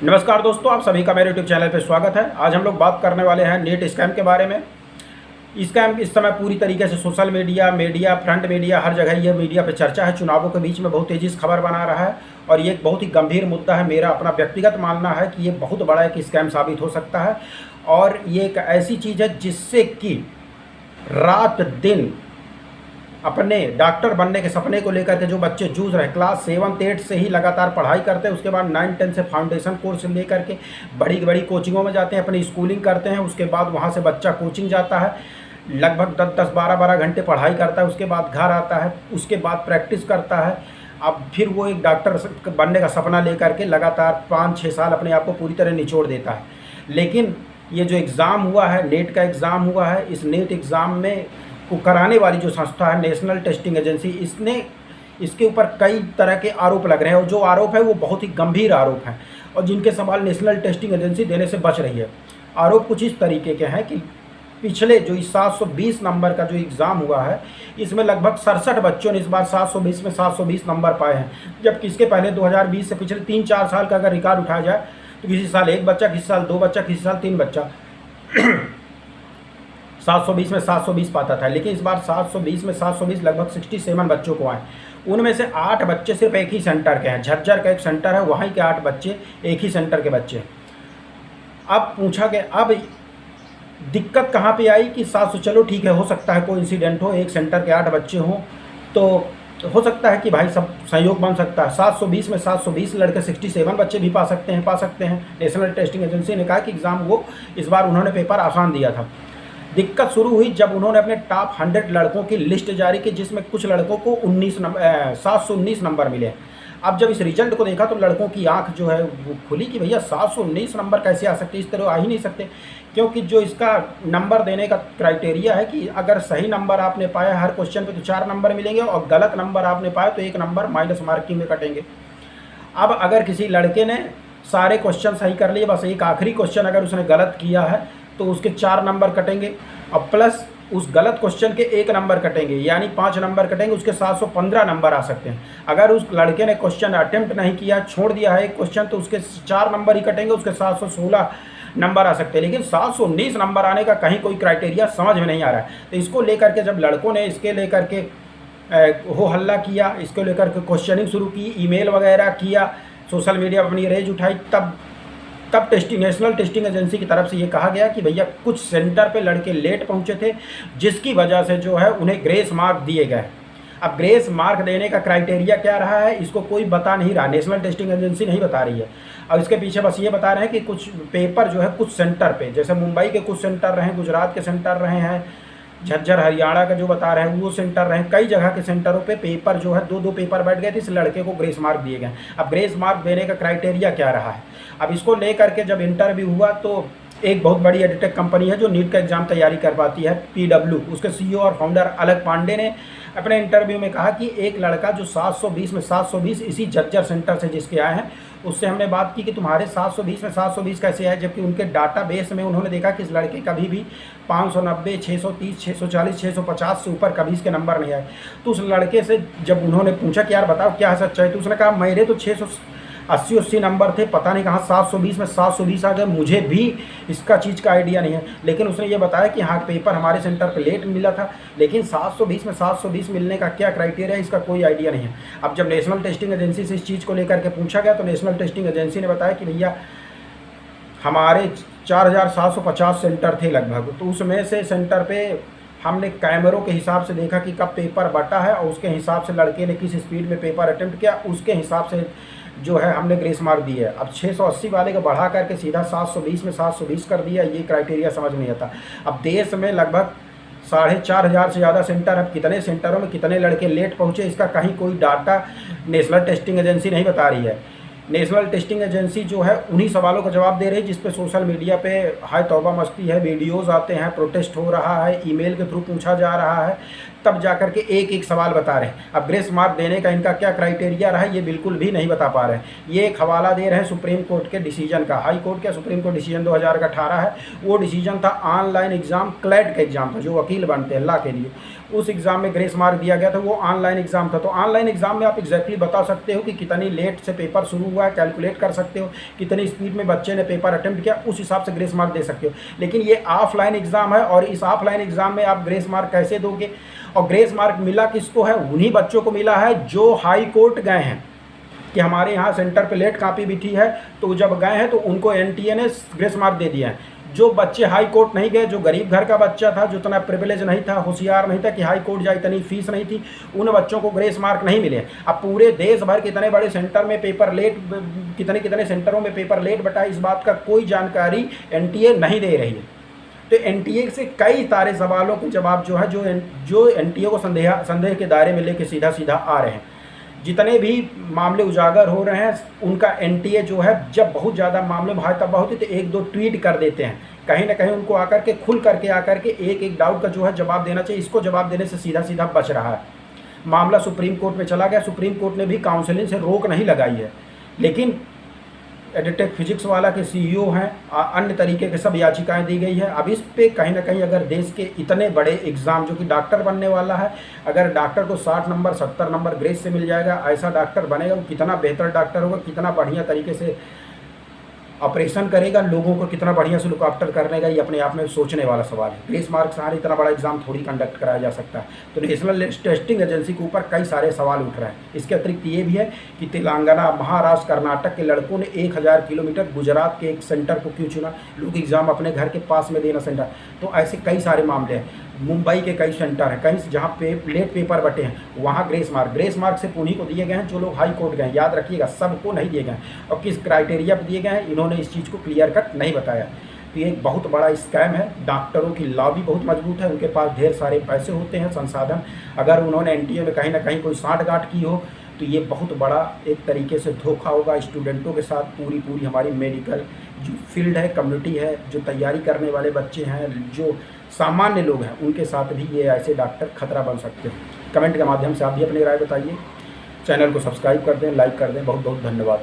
नमस्कार दोस्तों, आप सभी का मेरे यूट्यूब चैनल पे स्वागत है। आज हम लोग बात करने वाले हैं नीट स्कैम के बारे में। स्कैम इस समय पूरी तरीके से सोशल मीडिया, फ्रंट मीडिया, हर जगह ये मीडिया पे चर्चा है। चुनावों के बीच में बहुत तेज़ी से खबर बना रहा है और ये एक बहुत ही गंभीर मुद्दा है। मेरा अपना व्यक्तिगत मानना है कि ये बहुत बड़ा एक स्कैम साबित हो सकता है और ये एक ऐसी चीज़ है जिससे कि रात दिन अपने डॉक्टर बनने के सपने को लेकर के जो बच्चे जूझ रहे हैं, क्लास 7, 8 से ही लगातार पढ़ाई करते हैं, उसके बाद 9, 10 से फाउंडेशन कोर्स लेकर के बड़ी बड़ी कोचिंगों में जाते हैं, अपनी स्कूलिंग करते हैं। उसके बाद वहाँ से बच्चा कोचिंग जाता है, लगभग 10-10, 12-12 घंटे पढ़ाई करता है। उसके बाद घर आता है, उसके बाद प्रैक्टिस करता है। अब फिर वो एक डॉक्टर बनने का सपना लेकर के लगातार 5-6 साल अपने आप को पूरी तरह निचोड़ देता है। लेकिन ये जो एग्ज़ाम हुआ है, नेट का एग्ज़ाम हुआ है, इस नेट एग्ज़ाम में को कराने वाली जो संस्था है नेशनल टेस्टिंग एजेंसी, इसके ऊपर कई तरह के आरोप लग रहे हैं और जो आरोप है वो बहुत ही गंभीर आरोप हैं और जिनके सवाल नेशनल टेस्टिंग एजेंसी देने से बच रही है। आरोप कुछ इस तरीके के हैं कि पिछले जो इस 720 नंबर का जो एग्ज़ाम हुआ है, इसमें लगभग 67 बच्चों ने इस बार 720 में 720 नंबर पाए हैं, जबकि इसके पहले 2020 से पिछले 3-4 साल का अगर रिकॉर्ड उठाया जाए तो किसी साल 1 बच्चा, किसी साल 2 बच्चा, किसी साल 3 बच्चा 720 में 720 पाता था। लेकिन इस बार 720 में 720 लगभग 67 बच्चों को आए। उनमें से 8 बच्चे सिर्फ एक ही सेंटर के हैं। झज्जर का एक सेंटर है, वहीं के 8 बच्चे एक ही सेंटर के बच्चे हैं। अब पूछा गया, अब दिक्कत कहाँ पे आई कि 700, चलो ठीक है, हो सकता है कोई इंसिडेंट हो, एक सेंटर के 8 बच्चे हों तो हो सकता है कि भाई सब संयोग बन सकता है। 720 में 720 लड़के 67 बच्चे भी पा सकते हैं। नेशनल टेस्टिंग एजेंसी ने कहा कि एग्ज़ाम वो इस बार उन्होंने पेपर आसान दिया था। दिक्कत शुरू हुई जब उन्होंने अपने टॉप 100 लड़कों की लिस्ट जारी की, जिसमें कुछ लड़कों को 719 नंबर मिले। अब जब इस रिजल्ट को देखा तो लड़कों की आंख जो है वो खुली कि भैया 719 नंबर कैसे आ सकते, इस तरह आ ही नहीं सकते। क्योंकि जो इसका नंबर देने का क्राइटेरिया है कि अगर सही नंबर आपने पाया हर क्वेश्चन पे तो 4 नंबर मिलेंगे और गलत नंबर आपने पाया तो 1 नंबर माइनस मार्किंग में कटेंगे। अब अगर किसी लड़के ने सारे क्वेश्चन सही कर लिए, बस एक आखिरी क्वेश्चन अगर उसने गलत किया है तो उसके 4 नंबर कटेंगे और प्लस उस गलत क्वेश्चन के 1 नंबर कटेंगे, यानी 5 नंबर कटेंगे। उसके 715 नंबर आ सकते हैं। अगर उस लड़के ने क्वेश्चन अटेम्प्ट नहीं किया, छोड़ दिया है एक क्वेश्चन, तो उसके 4 नंबर ही कटेंगे, उसके 716 नंबर आ सकते हैं। लेकिन 719 नंबर आने का कहीं कोई क्राइटेरिया समझ में नहीं आ रहा है। तो इसको लेकर के जब लड़कों ने इसके लेकर के हो हल्ला किया, इसको लेकर के क्वेश्चनिंग शुरू की, ईमेल वगैरह किया, सोशल मीडिया पर अपनी रेज उठाई, तब नेशनल टेस्टिंग एजेंसी की तरफ से ये कहा गया कि भैया कुछ सेंटर पे लड़के लेट पहुंचे थे, जिसकी वजह से जो है उन्हें ग्रेस मार्क दिए गए। अब ग्रेस मार्क देने का क्राइटेरिया क्या रहा है इसको कोई बता नहीं रहा, नेशनल टेस्टिंग एजेंसी नहीं बता रही है। अब इसके पीछे बस ये बता रहे हैं कि कुछ पेपर जो है कुछ सेंटर पे, जैसे मुंबई के कुछ सेंटर रहे, गुजरात के सेंटर रहे हैं, झज्जर हरियाणा का जो बता रहे हैं वो सेंटर रहे, कई जगह के सेंटरों पे पेपर जो है 2-2 पेपर बैठ गए थे, इस लड़के को ग्रेस मार्क दिए गए। अब ग्रेस मार्क देने का क्राइटेरिया क्या रहा है, अब इसको लेकर के जब इंटरव्यू हुआ तो एक बहुत बड़ी एडिटेक कंपनी है जो नीट का एग्ज़ाम तैयारी करवाती है, PW, उसके CEO और फाउंडर अलख पांडे ने अपने इंटरव्यू में कहा कि एक लड़का जो 720 में 720 इसी झज्जर सेंटर से जिसके आए हैं, उससे हमने बात की कि तुम्हारे 720 में 720 कैसे आए, जबकि उनके डाटाबेस में उन्होंने देखा कि इस लड़के कभी भी 590, 630, 640, 650 से ऊपर कभी इसके नंबर नहीं आए। तो उस लड़के से जब उन्होंने पूछा कि यार बताओ क्या सच्चाई, तो उसने कहा मेरे तो 680 नंबर थे, पता नहीं कहाँ 720 में 720 आ गए, मुझे भी इसका चीज़ का आइडिया नहीं है। लेकिन उसने ये बताया कि हाँ पेपर हमारे सेंटर पे लेट मिला था, लेकिन 720 में 720 मिलने का क्या क्राइटेरिया है इसका कोई आइडिया नहीं है। अब जब नेशनल टेस्टिंग एजेंसी से इस चीज़ को लेकर के पूछा गया तो नेशनल टेस्टिंग एजेंसी ने बताया कि भैया हमारे 4750 सेंटर थे लगभग, तो उसमें से सेंटर पे हमने कैमरों के हिसाब से देखा कि कब पेपर बटा है और उसके हिसाब से लड़के ने किस स्पीड में पेपर अटेम्प्ट किया, उसके हिसाब से जो है हमने ग्रेस मार्क दी है। अब 680 वाले को बढ़ा करके सीधा 720 में 720 कर दिया, ये क्राइटेरिया समझ नहीं आता। अब देश में लगभग 4500 से ज़्यादा सेंटर, अब कितने सेंटरों में कितने लड़के लेट पहुँचे इसका कहीं कोई डाटा नेशनल टेस्टिंग एजेंसी नहीं बता रही है। नेशनल टेस्टिंग एजेंसी जो है उन्हीं सवालों का जवाब दे रही है जिस पे सोशल मीडिया पे हाय तौबा मस्ती है, वीडियोस आते हैं, प्रोटेस्ट हो रहा है, ईमेल के थ्रू पूछा जा रहा है, तब जाकर के एक एक सवाल बता रहे हैं। अब ग्रेस मार्क देने का इनका क्या क्राइटेरिया रहा है ये बिल्कुल भी नहीं बता पा रहे हैं। ये एक हवाला दे रहे हैं सुप्रीम कोर्ट के डिसीजन का, हाई कोर्ट का सुप्रीम कोर्ट डिसीजन 2018 है। वो डिसीजन था ऑनलाइन एग्ज़ाम, क्लैट का एग्ज़ाम था, जो वकील बनते हैं अल्लाह के लिए, उस एग्ज़ाम में ग्रेस मार्क दिया गया था, वो ऑनलाइन एग्ज़ाम था। तो ऑनलाइन एग्ज़ाम में आप एग्जैक्टली बता सकते हो कि कितनी लेट से पेपर शुरू हुआ है, कैलकुलेट कर सकते हो कितनी स्पीड में बच्चे ने पेपर अटेम्प्ट किया, उस हिसाब से ग्रेस मार्क दे सकते हो। लेकिन ये ऑफलाइन एग्ज़ाम है और इस ऑफलाइन एग्ज़ाम में आप ग्रेस मार्क कैसे दोगे? और ग्रेस मार्क मिला किसको है? उन्हीं बच्चों को मिला है जो हाई कोर्ट गए हैं कि हमारे यहाँ सेंटर पे लेट कापी बिठी है, तो जब गए हैं तो उनको एनटीए ने ग्रेस मार्क दे दिया है। जो बच्चे हाई कोर्ट नहीं गए, जो गरीब घर का बच्चा था, जो इतना प्रिविलेज नहीं था, होशियार नहीं था कि हाई कोर्ट जाए, इतनी फीस नहीं थी, उन बच्चों को ग्रेस मार्क नहीं मिले। अब पूरे देश भर कितने बड़े सेंटर में पेपर लेट, कितने सेंटरों में पेपर लेट बटा, इस बात का कोई जानकारी एनटीए नहीं दे रही है। तो एनटीए से कई सारे सवालों के जवाब जो है जो एनटीए को संदेह के दायरे में लेके सीधा सीधा आ रहे हैं। जितने भी मामले उजागर हो रहे हैं उनका एनटीए जो है, जब बहुत ज़्यादा मामले में तब्बा होती तो एक दो ट्वीट कर देते हैं, कहीं ना कहीं उनको आकर के खुल करके आकर के एक डाउट का जो है जवाब देना चाहिए। इसको जवाब देने से सीधा सीधा बच रहा है। मामला सुप्रीम कोर्ट में चला गया, सुप्रीम कोर्ट ने भी काउंसलिंग से रोक नहीं लगाई है, लेकिन एडिटेक फिजिक्स वाला के सीईओ हैं, अन्य तरीके के सब याचिकाएं दी गई है। अब इस पे कहीं ना कहीं अगर देश के इतने बड़े एग्ज़ाम, जो कि डॉक्टर बनने वाला है, अगर डॉक्टर को 60 नंबर 70 नंबर ग्रेस से मिल जाएगा, ऐसा डॉक्टर बनेगा, वो कितना बेहतर डॉक्टर होगा, कितना बढ़िया तरीके से ऑपरेशन करेगा, लोगों को कितना बढ़िया से लुक आफ्टर करने का, ये अपने आप में सोचने वाला सवाल है। ग्रेस मार्क से इतना बड़ा एग्जाम थोड़ी कंडक्ट कराया जा सकता है। तो नेशनल टेस्टिंग एजेंसी के ऊपर कई सारे सवाल उठ रहे हैं। इसके अतिरिक्त ये भी है कि तेलंगाना, महाराष्ट्र, कर्नाटक के लड़कों ने 1000 किलोमीटर गुजरात के एक सेंटर को क्यों चुना? लोग एग्ज़ाम अपने घर के पास में देना सेंटर। तो ऐसे कई सारे मामले हैं। मुंबई के कई सेंटर हैं, कहीं जहाँ पे लेट पेपर बटे हैं, वहाँ ग्रेस मार्क सिर्फ उन्हीं को दिए गए हैं जो लोग हाई कोर्ट गए। याद रखिएगा, सबको नहीं दिए गए हैं। और किस क्राइटेरिया पर दिए गए हैं, इन्होंने इस चीज़ को क्लियर कट नहीं बताया। तो ये एक बहुत बड़ा स्कैम है। डॉक्टरों की लॉबी बहुत मजबूत है, उनके पास ढेर सारे पैसे होते हैं, संसाधन। अगर उन्होंने एनटीए में कहीं ना कहीं कोई सांठगांठ की हो तो ये बहुत बड़ा एक तरीके से धोखा होगा स्टूडेंटों के साथ। पूरी हमारी मेडिकल जो फील्ड है, कम्युनिटी है, जो तैयारी करने वाले बच्चे हैं, जो सामान्य लोग हैं, उनके साथ भी ये ऐसे डॉक्टर खतरा बन सकते हैं। कमेंट के माध्यम से आप भी अपनी राय बताइए। चैनल को सब्सक्राइब कर दें, लाइक कर दें। बहुत बहुत धन्यवाद।